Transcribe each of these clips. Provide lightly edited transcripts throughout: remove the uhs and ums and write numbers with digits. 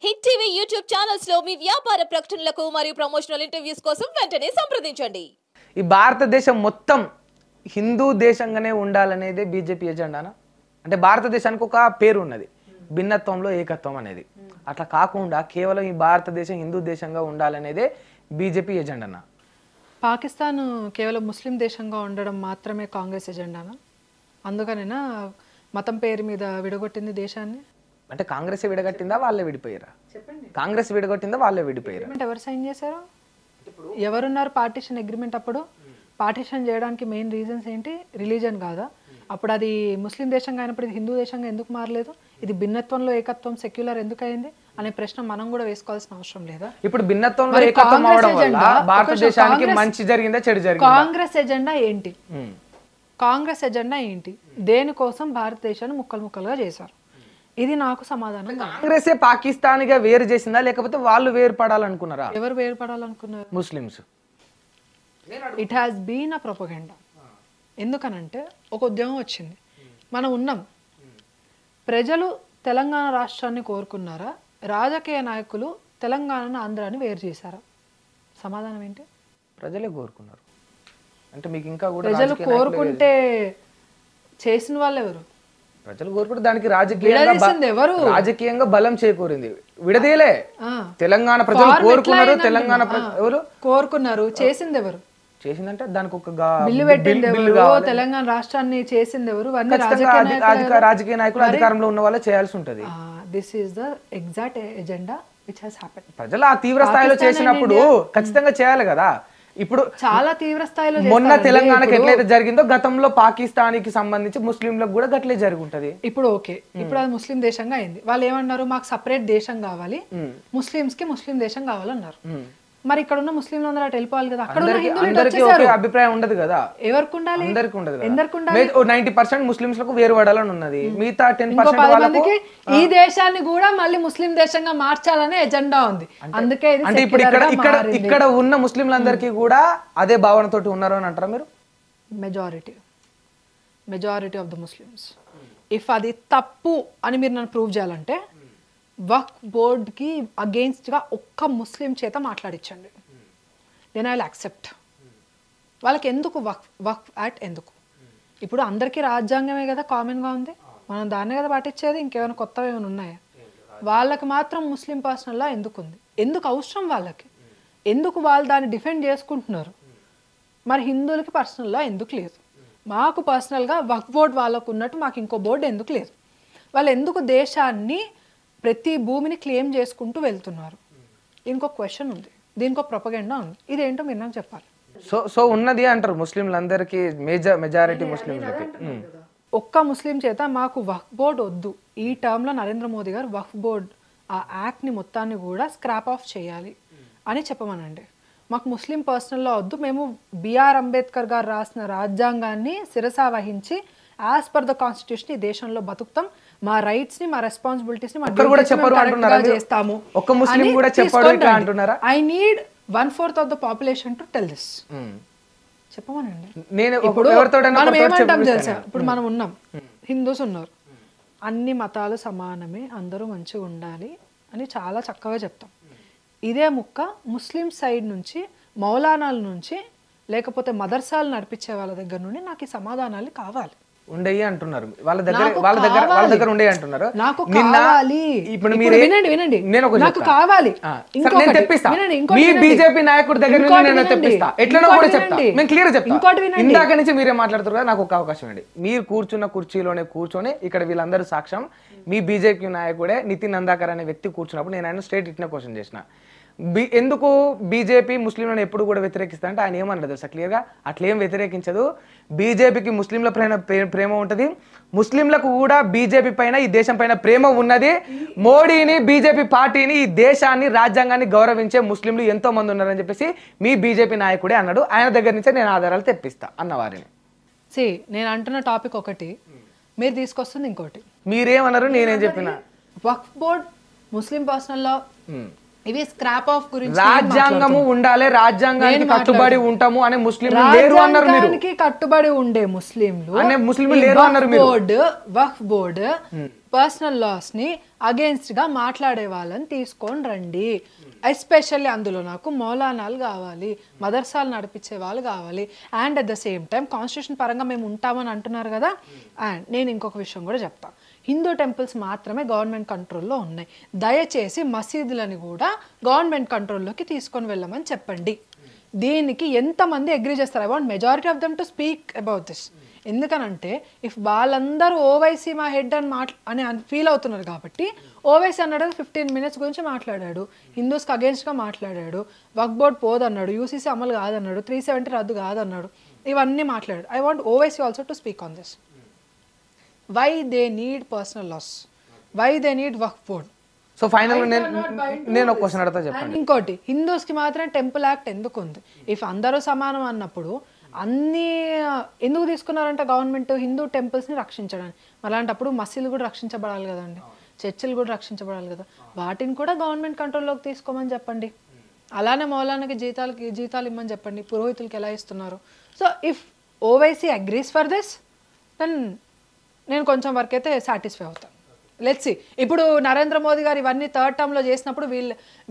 Hit TV YouTube channels లో మీ వ్యాపార ప్రకటనలకు మరియు ప్రమోషనల్ ఇంటర్వ్యూస్ కోసం వెంటనే సంప్రదించండి. ఈ భారతదేశం మొత్తం హిందూ దేశంగానే ఉండాలనేదే బీజేపీ ఎజెండానా? అంటే భారతదేశానికి ఒక పేరు ఉన్నది, భిన్నత్వంలో ఏకత్వం అనేది. అట్లా కాకుండా కేవలం ఈ భారతదేశం హిందూ దేశంగా ఉండాలనేదే బీజేపీ ఎజెండానా? పాకిస్తాన్ కేవలం ముస్లిం దేశంగా ఉండడం మాత్రమే కాంగ్రెస్ ఎజెండానా? అందుకనేనా మతం పేరు మీద విడగొట్టింది దేశాన్ని? అంటే కాంగ్రెస్ విడగొట్టిందా, వాళ్ళే విడిపోయారా? కాంగ్రెస్ విడగొట్టిందా, వాళ్ళే విడిపోయారా? ఎవరు సైన్ చేశారు? ఎవరున్నారు పార్టీషన్ అగ్రిమెంట్ అప్పుడు? పార్టీషన్ చేయడానికి మెయిన్ రీజన్స్ ఏంటి? రిలీజన్ కాదా? అప్పుడు అది ముస్లిం దేశంగా అయినప్పుడు ఇది హిందూ దేశంగా ఎందుకు మారలేదు? ఇది భిన్నత్వంలో ఏకత్వం సెక్యులర్ ఎందుకు అయింది అనే ప్రశ్న మనం కూడా వేసుకోవాల్సిన అవసరం లేదా? ఇప్పుడు భిన్నత్వంలో ఏకత్వం అవడం వల్ల భారతదేశానికి మంచి జరిగిందా, చెడు జరిగిందా? కాంగ్రెస్ ఎజెండా ఏంటి? కాంగ్రెస్ ఎజెండా ఏంటి? దేనికోసం భారతదేశాన్ని ముక్కలు ముక్కలుగా చేశారు? ఇది నాకు సమాధానం. కాంగ్రెసే పాకిస్తాన్ గా వేరు చేసిందా, లేకపోతే వాళ్ళు వేరుపడాలనుకున్నారా? ఎవరు వేరుపడాలనుకున్నారు? Muslims. It has been a propaganda. ఎందుకనంటే ఒక ఉద్యమం వచ్చింది, మనం ఉన్నాం. ప్రజలు తెలంగాణ రాష్ట్రాన్ని కోరుకున్నారా? రాజకీయ నాయకులు తెలంగాణను ఆంధ్రాని వేరు చేశారా? సమాధానం ఏంటి? ప్రజలే కోరుకున్నారు. అంటే మీకు ఇంకా కూడా ప్రజలు కోరుకుంటే చేసిన వాళ్ళు ఎవరు? ప్రజలు కోరుకుంటే దానికి రాజకీయంగా బలం చేకూరింది. విడదీయలే. తెలంగాణ ప్రజలు కోరుకున్నారు. తెలంగాణ ఎవరు కోరుకున్నారు? చేసింది ఎవరు? చేసిందంటే దానికి ఒక బిల్లు పెట్టింది ఎవరు? తెలంగాణ రాష్ట్రాన్ని చేసింది ఎవరు? రాజకీయ నాయకులు అధికారంలో ఉన్న వాళ్ళే చేయాల్సి ఉంటది. This is the exact agenda which has happened. ప్రజలు ఆ తీవ్ర స్థాయిలో చేసినప్పుడు ఖచ్చితంగా చేయాలి కదా. ఇప్పుడు చాలా తీవ్ర స్థాయిలో మొన్న తెలంగాణకి ఎట్లయితే జరిగిందో గతంలో పాకిస్తాన్కి సంబంధించి ముస్లింలకు కూడా గట్లే జరుగుంటది. ఇప్పుడు ఓకే, ఇప్పుడు అది ముస్లిం దేశంగా అయింది. వాళ్ళు ఏమన్నారు? మాకు సపరేట్ దేశం కావాలి, ముస్లింస్ కి ముస్లిం దేశం కావాలన్నారు. మరి ఇక్కడ ఉన్న ముస్లింలు అందరూ అటు వెళ్ళిపోవాలి కదా. అక్కడ ఉన్న హిందువులు అభిప్రాయం ఉండదు కదా. ఎవరికి ఉండాలి? అందరికి ఉండదు. ఎందరికి ఉండాలి? 90% ముస్లింస్ లకు వేరుపడాలని ఉన్నది. మిగతా 10% వాళ్ళకి ఈ దేశాన్ని కూడా మళ్ళీ ముస్లిం దేశంగా మార్చాలనే ఎజెండా ఉంది. అందుకే అంటే ఇప్పుడు ఇక్కడ ఉన్న ముస్లింలందరికీ కూడా అదే భావనతోటి ఉన్నారు అని అంటారా మీరు? Majority of the Muslims. If అది తప్పు అని మీరు నన్ను ప్రూవ్ చేయాలంటే వక్ఫ్ బోర్డ్కి అగెయిన్స్ట్గా ఒక్క ముస్లిం చేత మాట్లాడించండి, దెన్ ఐ విల్ యాక్సెప్ట్. వాళ్ళకి ఎందుకు వక్ఫ్ యాక్ట్ ఎందుకు? ఇప్పుడు అందరికీ రాజ్యాంగమే కదా కామన్గా ఉంది, మనం దాన్నే కదా పాటించేది. ఇంకేమైనా కొత్తవి ఏమైనా ఉన్నాయా? వాళ్ళకి మాత్రం ముస్లిం పర్సనల్లా ఎందుకు ఉంది? ఎందుకు అవసరం వాళ్ళకి? ఎందుకు వాళ్ళు దాన్ని డిఫెండ్ చేసుకుంటున్నారు? మరి హిందువులకి పర్సనల్లా ఎందుకు లేదు? మాకు పర్సనల్గా వక్ఫ్ బోర్డ్ వాళ్ళకు ఉన్నట్టు మాకు ఇంకో బోర్డు ఎందుకు లేదు? వాళ్ళు ఎందుకు దేశాన్ని ప్రతి భూమిని క్లెయిమ్ చేసుకుంటూ వెళ్తున్నారు? ఇంకొక క్వశ్చన్ ఉంది, దీనికి ఒక ప్రొపగెండా ఉంది. ఇదేంటో మీరు నాకు చెప్పాలి. సో ఉన్నది అంటారు ముస్లింలందరికీ, మెజారిటీ ముస్లింలకి. ఒక్క ముస్లిం చేత మాకు వక్ఫ్ బోర్డ్ వద్దు, ఈ టర్మ్లో నరేంద్ర మోదీ గారు వక్ఫ్ బోర్డ్ ఆ యాక్ట్ని మొత్తాన్ని కూడా స్క్రాప్ ఆఫ్ చేయాలి అని చెప్పమనండి. మాకు ముస్లిం పర్సనల్లో వద్దు, మేము బిఆర్ అంబేద్కర్ గారు రాసిన రాజ్యాంగాన్ని శిరసా వహించి యాజ్ పర్ ద కాన్స్టిట్యూషన్ ఈ దేశంలో బతుకుతాం, మా రైట్స్ ని, మా రెస్పాన్సిబిలిటీస్ ని చేస్తాము. I need 1/4 of the population to tell this. చెప్పమనండి. మనం ఏమంటాం తెలుసా? ఇప్పుడు మనం ఉన్నాం, హిందూస్ ఉన్నారు, అన్ని మతాలు సమానమే, అందరూ మంచిగా ఉండాలి అని చాలా చక్కగా చెప్తాం. ఇదే ముక్క ముస్లిం సైడ్ నుంచి, మౌలానాల నుంచి, లేకపోతే మదర్సాలు నడిపించే వాళ్ళ దగ్గర నుండి నాకు ఈ సమాధానాలు కావాలి ఉండయి అంటున్నారు. వాళ్ళ దగ్గర ఉండేవి అంటున్నారు. నాకు కావాలి. ఇప్పుడు మీరు వినండి, నేను నాకు కావాలి. నేను తెప్పిస్తా, మీ బీజేపీ నాయకుడి దగ్గర నేను తెప్పిస్తా, ఎట్లనో కూడా చెప్తా, నేను క్లియర్ చెప్తా. ఇందాక నుంచి మీరే మాట్లాడుతారు కదా, నాకు ఒక అవకాశం అండి. మీరు కూర్చున్న కుర్చీలోనే కూర్చొని, ఇక్కడ వీళ్ళందరూ సాక్ష్యం, మీ బీజేపీ నాయకుడే నితిన్ నందాకర్ అనే వ్యక్తి కూర్చున్నప్పుడు నేను ఆయన స్ట్రేట్ ఇట్లా క్వశ్చన్ చేసిన, ఎందుకు బీజేపీ ముస్లింలను ఎప్పుడు కూడా వ్యతిరేకిస్తా అంటే ఆయన ఏమన్నది తెలుసా క్లియర్గా? అట్లేం వ్యతిరేకించదు, బీజేపీకి ముస్లింల పైన ప్రేమ ఉంటుంది, ముస్లింలకు కూడా బీజేపీ పైన, ఈ దేశం పైన ప్రేమ ఉన్నది, మోడీని, బీజేపీ పార్టీని, ఈ దేశాన్ని, రాజ్యాంగాన్ని గౌరవించే ముస్లింలు ఎంతో మంది ఉన్నారని చెప్పేసి మీ బీజేపీ నాయకుడే అన్నాడు. ఆయన దగ్గర నుంచే నేను ఆధారాలు తెప్పిస్తా అన్నవారిని. నేను అంటున్న టాపిక్ ఒకటి, మీరు తీసుకొస్తుంది ఇంకోటి. మీరేమన్నారు, నేనేం చెప్పిన? వక్ఫ్ బోర్డ్ ముస్లిం పర్సనల్ లా ఇవి స్క్రాప్ ఆఫ్ గురించి రాజ్యాంగము ఉండాలి, రాజ్యాంగానికి కట్టుబడి ఉంటాము అనే ముస్లింలు లేరు అన్నారు మీరు. రాజ్యాంగానికి కట్టుబడి ఉండే ముస్లింలు అనే ముస్లింలు లేరు అన్నారు మీరు. వక్ఫ్ బోర్డ్ పర్సనల్ లాస్ ని అగేన్స్ట్ గా మాట్లాడే వాళ్ళని తీసుకొని రండి. ఎస్పెషల్లీ అందులో నాకు మౌలానాలు కావాలి, మదర్సాలు నడిపించే వాళ్ళు కావాలి. And at the same time constitution పరంగా మేము ఉంటామని అంటున్నారు కదా. అండ్ నేను ఇంకొక విషయం కూడా చెప్తాను, హిందూ టెంపుల్స్ మాత్రమే గవర్నమెంట్ కంట్రోల్లో ఉన్నాయి. దయచేసి మసీదులని కూడా గవర్నమెంట్ కంట్రోల్లోకి తీసుకొని వెళ్ళమని చెప్పండి. దీనికి ఎంతమంది అగ్రీ చేస్తారు? I want majority of them to speak about this. ఎందుకనంటే ఇఫ్ వాళ్ళందరూ ఓవైసీ మా హెడ్ అని ఫీల్ అవుతున్నారు కాబట్టి, ఓవైసీ అన్నాడు 15 minutes గురించి మాట్లాడాడు, హిందూస్కి అగేన్స్ట్గా మాట్లాడాడు, వక్ఫ్ బోర్డ్ పోదన్నాడు, యూసీసీ అమలు కాదన్నాడు, 370 రద్దు కాదన్నాడు, ఇవన్నీ మాట్లాడాడు. I want Owaisi also to speak on this. Why they need personal loss? Why they need waqf board? So final నేను ఒక క్వశ్చన్ అడతా చెప్పండి. ఇంకోటి, హిందూస్ కి మాత్రం టెంపుల్ యాక్ట్ ఎందుకు ఉంది? ఇఫ్ అందరూ సమానం అన్నప్పుడు అన్ని ఎందుకు తీసుకున్నారంటే గవర్నమెంట్ హిందూ టెంపుల్స్ ని రక్షించడానికి. అలాంటప్పుడు మసీదులు కూడా రక్షించబడాలి కదండి, చర్చిలు కూడా రక్షించబడాలి కదా. వాటిని కూడా గవర్నమెంట్ కంట్రోల్లోకి తీసుకోమని చెప్పండి. అలానే మౌలానాకి జీతాలు ఇమ్మని చెప్పండి. పురోహితులకి ఎలా ఇస్తున్నారు? So if Owaisi agrees for this, then నేను కొంచెం వరకు అయితే సాటిస్ఫై అవుతాను. Let's see. ఇప్పుడు నరేంద్ర మోదీ గారు ఇవన్నీ థర్డ్ టర్మ్లో చేసినప్పుడు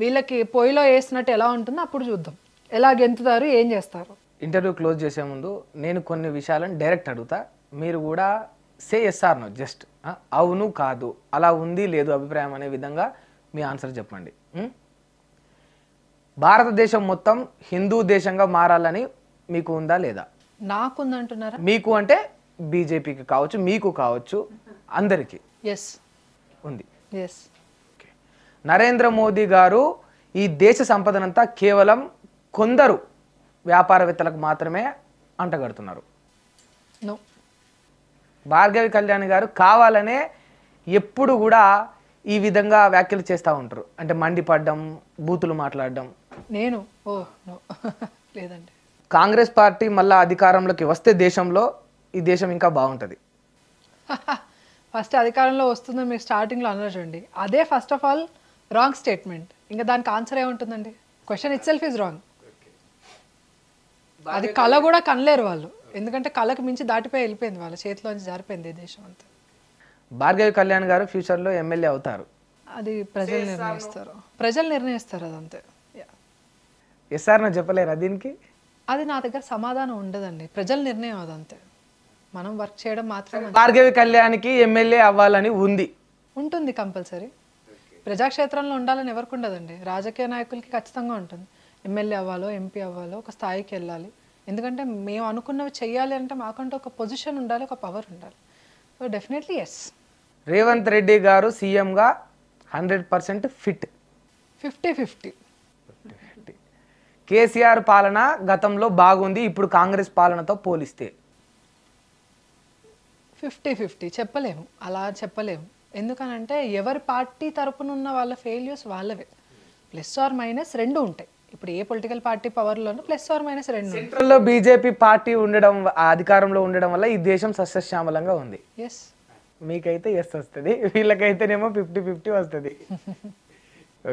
వీళ్ళకి పొయ్యిలో వేసినట్టు ఎలా ఉంటుందో అప్పుడు చూద్దాం, ఎలా గెంతుతారు, ఏం చేస్తారు. ఇంటర్వ్యూ క్లోజ్ చేసే ముందు నేను కొన్ని విషయాలను డైరెక్ట్ అడుగుతా, మీరు కూడా say yes or no, just అవును కాదు, అలా ఉంది లేదు అభిప్రాయం అనే విధంగా మీ ఆన్సర్ చెప్పండి. భారతదేశం మొత్తం హిందూ దేశంగా మారాలని మీకు ఉందా లేదా? నాకుందంటున్నారా? మీకు అంటే బీజేపీకి కావచ్చు, మీకు కావచ్చు, అందరికీ ఎస్ ఉంది. ఎస్. నరేంద్ర మోదీ గారు ఈ దేశ సంపదనంతా కేవలం కొందరు వ్యాపారవేత్తలకు మాత్రమే అంటగడుతున్నారు. నో. భార్గవి కళ్యాణ్ గారు కావాలనే ఎప్పుడు కూడా ఈ విధంగా వ్యాఖ్యలు చేస్తూ ఉంటారు, అంటే మండిపడ్డం, బూతులు మాట్లాడడం. నేను నో లేదండి. కాంగ్రెస్ పార్టీ మళ్ళీ అధికారంలోకి వస్తే దేశంలో ఈ దేశం ఇంకా బాగుంటుంది. ఫస్ట్ అధికారంలో వస్తుందని మీరు స్టార్టింగ్లో అన్నారు చూడండి, అదే first of all wrong statement. ఇంకా దానికి ఆన్సర్ ఏముంటుందండి? Question it self is wrong. అది కళ కూడా కనలేరు వాళ్ళు, ఎందుకంటే కళకు మించి దాటిపోయి వెళ్ళిపోయింది, వాళ్ళ చేతిలోంచి జారిపోయింది దేశం అంతా. భార్గవి కళ్యాణ్ గారు ఫ్యూచర్లో ఎమ్మెల్యే అవుతారు, అది ప్రజలు నిర్ణయిస్తారు అదంతే. ఎస్ఆర్ నా చెప్పలేరా దీనికి? అది నా దగ్గర సమాధానం ఉండదండి, ప్రజల నిర్ణయం అదంతే. మనం వర్క్ చేయడం మాత్రమే. భార్గవి కళ్యాణ్కి ఎమ్మెల్యే అవ్వాలని ఉంటుంది కంపల్సరీ. ప్రజాక్షేత్రంలో ఉండాలని ఎవరికి ఉండదండి, రాజకీయ నాయకులకి ఖచ్చితంగా ఉంటుంది. ఎమ్మెల్యే అవ్వాలో, ఎంపీ అవ్వాలో, ఒక స్థాయికి వెళ్ళాలి. ఎందుకంటే మేము అనుకున్నవి చెయ్యాలి అంటే మాకంటే ఒక పొజిషన్ ఉండాలి, ఒక పవర్ ఉండాలి. So definitely yes. Revanth Reddy గారు సీఎంగా 100% ఫిట్. 50-50. కేసీఆర్ పాలన గతంలో బాగుంది, ఇప్పుడు కాంగ్రెస్ పాలనతో పోలిస్తే 50-50 చెప్పలేము, అలా చెప్పలేము. ఎందుకనంటే ఎవరి పార్టీ తరపున ఉన్న వాళ్ళ ఫెయిల్యూర్స్ వాళ్ళవే. ప్లస్ ఆర్ మైనస్ రెండు ఉంటాయి. ఇప్పుడు ఏ పొలిటికల్ పార్టీ పవర్లోనూ ప్లస్ ఆర్ మైనస్ రెండు. సెంట్రల్లో బీజేపీ పార్టీ ఉండడం, అధికారంలో ఉండడం వల్ల ఈ దేశం సస్యశ్యామలంగా ఉంది. ఎస్. మీకైతే ఎస్ వస్తుంది, వీళ్ళకైతేనేమో 50-50 వస్తుంది.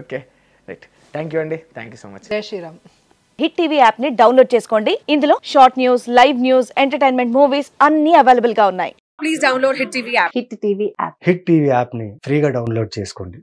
ఓకే రైట్, థ్యాంక్ యూ అండి, థ్యాంక్ యూ సో మచ్. జై శ్రీరామ్. హిట్ టీవీ యాప్ ని డౌన్లోడ్ చేసుకోండి. ఇందులో short news, live news, entertainment movies అన్ని అవైలబుల్ గా ఉన్నాయి. Please download hit TV app. Hit TV app ని ఫ్రీగా డౌన్లోడ్ చేసుకోండి.